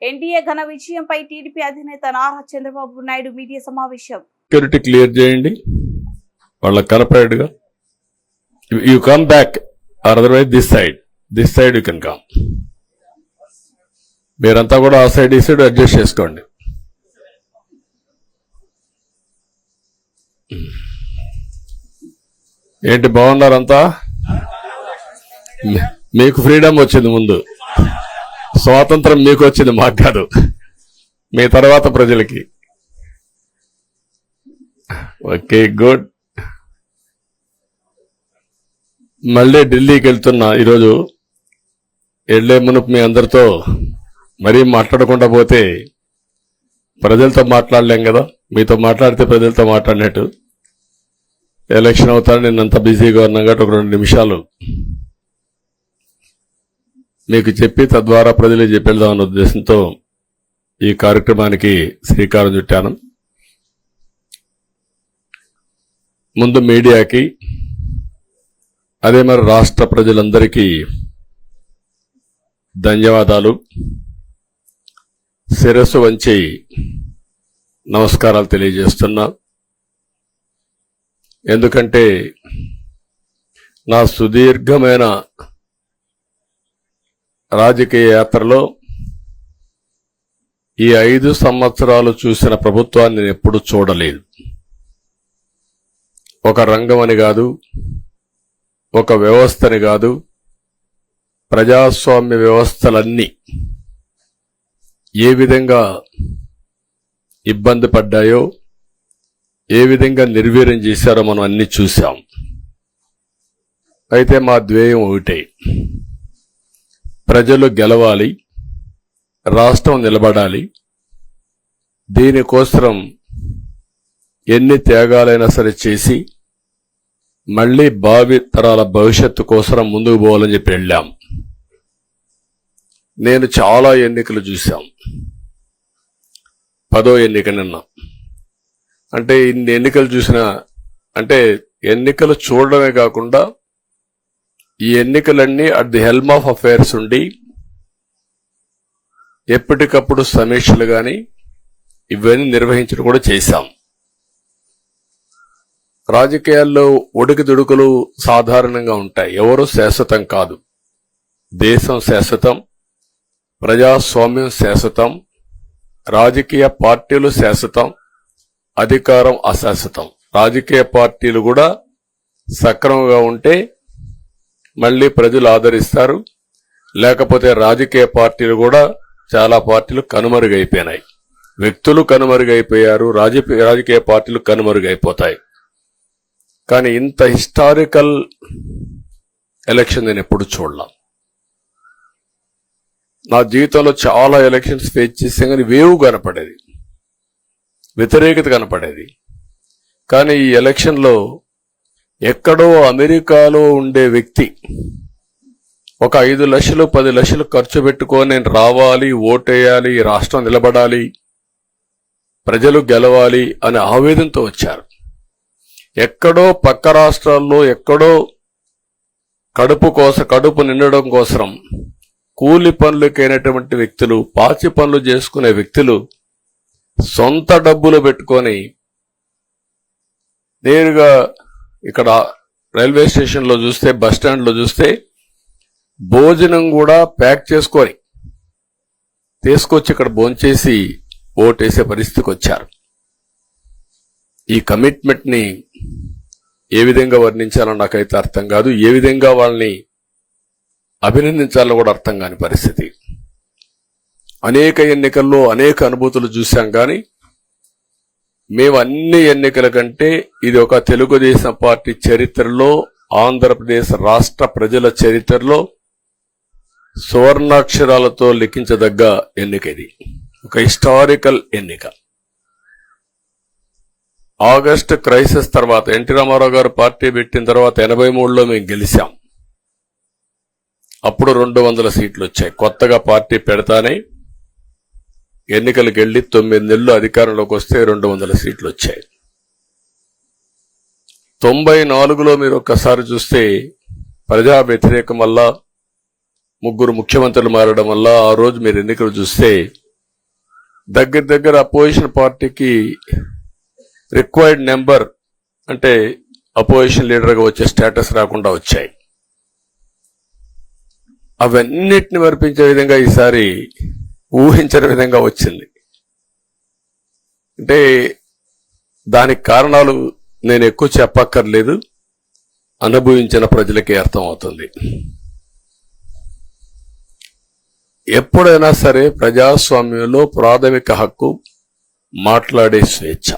NDA ఘన విజయంపై TDP అధినేత Nara Chandrababu Naidu media సమావేశం. సెక్యూరిటీ క్లియర్ చేయండి వాళ్ళకి కనపరేట్ గా. You come back or otherwise this side you can come. మీరంతా కూడా ఆ సైడ్ ఈ సైడ్ అడ్జస్ట్ చేసుకోండి. ఏంటి బాగున్నారంతా? మీకు ఫ్రీడమ్ వచ్చింది, ముందు స్వాతంత్రం మీకు వచ్చింది, మాకు కాదు, మీ తర్వాత ప్రజలకి. Okay, good. మళ్ళీ ఢిల్లీకి వెళ్తున్నా ఈరోజు. వెళ్లే మునుపు మీ అందరితో మరీ మాట్లాడకుండా పోతే ప్రజలతో మాట్లాడలేం కదా. మీతో మాట్లాడితే ప్రజలతో మాట్లాడినట్టు. ఎలక్షన్ అవుతారు, నిన్నంత బిజీగా ఉన్నా కాబట్టి ఒక 2 నిమిషాలు మీకు చెప్పి తద్వారా ప్రజలు చెప్పేద్దామన్న ఉద్దేశంతో ఈ కార్యక్రమానికి శ్రీకారం చుట్టాను. ముందు మీడియాకి, అదే మరి రాష్ట్ర ప్రజలందరికీ ధన్యవాదాలు. శిరస్సు వంచి నమస్కారాలు తెలియజేస్తున్నా. ఎందుకంటే నా సుదీర్ఘమైన రాజకీయ యాత్రలో ఈ 5 సంవత్సరాలు చూసిన ప్రభుత్వాన్ని నేను ఎప్పుడూ చూడలేదు. ఒక రంగం అని కాదు, ఒక వ్యవస్థని కాదు, ప్రజాస్వామ్య వ్యవస్థలన్నీ ఏ విధంగా ఇబ్బంది పడ్డాయో, ఏ విధంగా నిర్వీర్యం చేశారో మనం అన్ని చూశాం. అయితే మా ధ్యేయం ఒకటే, ప్రజలు గెలవాలి, రాష్ట్రం నిలబడాలి. దీనికోసం ఎన్ని త్యాగాలైనా సరే చేసి మళ్లీ భావి తరాల భవిష్యత్తు కోసం ముందుకు పోవాలని చెప్పి వెళ్ళాం. నేను చాలా ఎన్నికలు చూశాం. 10వ ఎన్నిక నిన్న. అంటే ఇన్ని ఎన్నికలు చూసినా, అంటే ఎన్నికలు చూడడమే కాకుండా ఈ ఎన్నికలన్నీ at the helm of affairs ఉండి ఎప్పటికప్పుడు సమీక్షలు గాని ఇవన్నీ నిర్వహించడం కూడా చేశాం. రాజకీయాల్లో ఒడికిదుడుకులు సాధారణంగా ఉంటాయి. ఎవరు శాశ్వతం కాదు. దేశం శాశ్వతం, ప్రజాస్వామ్యం శాశ్వతం, రాజకీయ పార్టీలు శాశ్వతం, అధికారం అశాశ్వతం. రాజకీయ పార్టీలు కూడా సక్రమంగా ఉంటే మళ్లీ ప్రజలు ఆదరిస్తారు. లేకపోతే రాజకీయ పార్టీలు కూడా చాలా పార్టీలు కనుమరుగైపోయినాయి. వ్యక్తులు కనుమరుగైపోయారు, రాజకీయ పార్టీలు కనుమరుగైపోతాయి. కానీ ఇంత హిస్టారికల్ ఎలక్షన్ నేను ఎప్పుడు చూడలా. నా జీవితంలో చాలా ఎలక్షన్స్ ఫేస్ చేసే కానీ వేవ్ కనపడేది, వ్యతిరేకత కనపడేది. కానీ ఈ ఎలక్షన్లో ఎక్కడో అమెరికాలో ఉండే వ్యక్తి ఒక 5 లక్షలు 10 లక్షలు ఖర్చు పెట్టుకొని నేను రావాలి, ఓటేయాలి, రాష్ట్రం నిలబడాలి, ప్రజలు గెలవాలి అనే ఆవేదనతో వచ్చారు. ఎక్కడో పక్క రాష్ట్రాల్లో ఎక్కడో కడుపు నిండడం కోసం కూలి పనులకైనటువంటి వ్యక్తులు, పాచి పనులు చేసుకునే వ్యక్తులు సొంత డబ్బులు పెట్టుకొని నేరుగా ఇక్కడ రైల్వే స్టేషన్లో చూస్తే, బస్ స్టాండ్లో చూస్తే భోజనం కూడా ప్యాక్ చేసుకొని తీసుకొచ్చి ఇక్కడ భోంచేసి ఓటేసే పరిస్థితికి వచ్చారు. ఈ కమిట్మెంట్ ని ఏ విధంగా వర్ణించాలో నాకైతే అర్థం కాదు. ఏ విధంగా వాళ్ళని అభినందించాలో కూడా అర్థం కాని పరిస్థితి. అనేక ఎన్నికల్లో అనేక అనుభూతులు చూశాం. కానీ మేము అన్ని ఎన్నికల కంటే ఇది ఒక తెలుగుదేశం పార్టీ చరిత్రలో, ఆంధ్రప్రదేశ్ రాష్ట్ర ప్రజల చరిత్రలో సువర్ణాక్షరాలతో లిఖించదగ్గ ఎన్నిక. ఇది ఒక హిస్టారికల్ ఎన్నిక. ఆగస్టు క్రైసిస్ తర్వాత, ఎన్టీ రామారావు గారు పార్టీ పెట్టిన తర్వాత 83లో మేము గెలిచాం. అప్పుడు 200 సీట్లు వచ్చాయి. కొత్తగా పార్టీ పెడతానే ఎన్నికలకు వెళ్లి 9 నెలలు అధికారంలోకి వస్తే 200 సీట్లు వచ్చాయి. 94లో మీరు ఒక్కసారి చూస్తే ప్రజా వ్యతిరేకం వల్ల 3 ముఖ్యమంత్రులు మారడం వల్ల ఆ రోజు మీరు ఎన్నికలు చూస్తే దగ్గర అపోజిషన్ పార్టీకి రిక్వైర్డ్ నెంబర్ అంటే అపోజిషన్ లీడర్గా వచ్చే స్టేటస్ రాకుండా వచ్చాయి. అవన్నిటిని మరిపించే విధంగా ఈసారి ఊహించని విధంగా వచ్చింది. అంటే దానికి కారణాలు నేను ఎక్కువ చెప్పక్కర్లేదు, అనుభవించిన ప్రజలకే అర్థం అవుతుంది. ఎప్పుడైనా సరే ప్రజాస్వామ్యంలో ప్రాథమిక హక్కు మాట్లాడే స్వేచ్ఛ.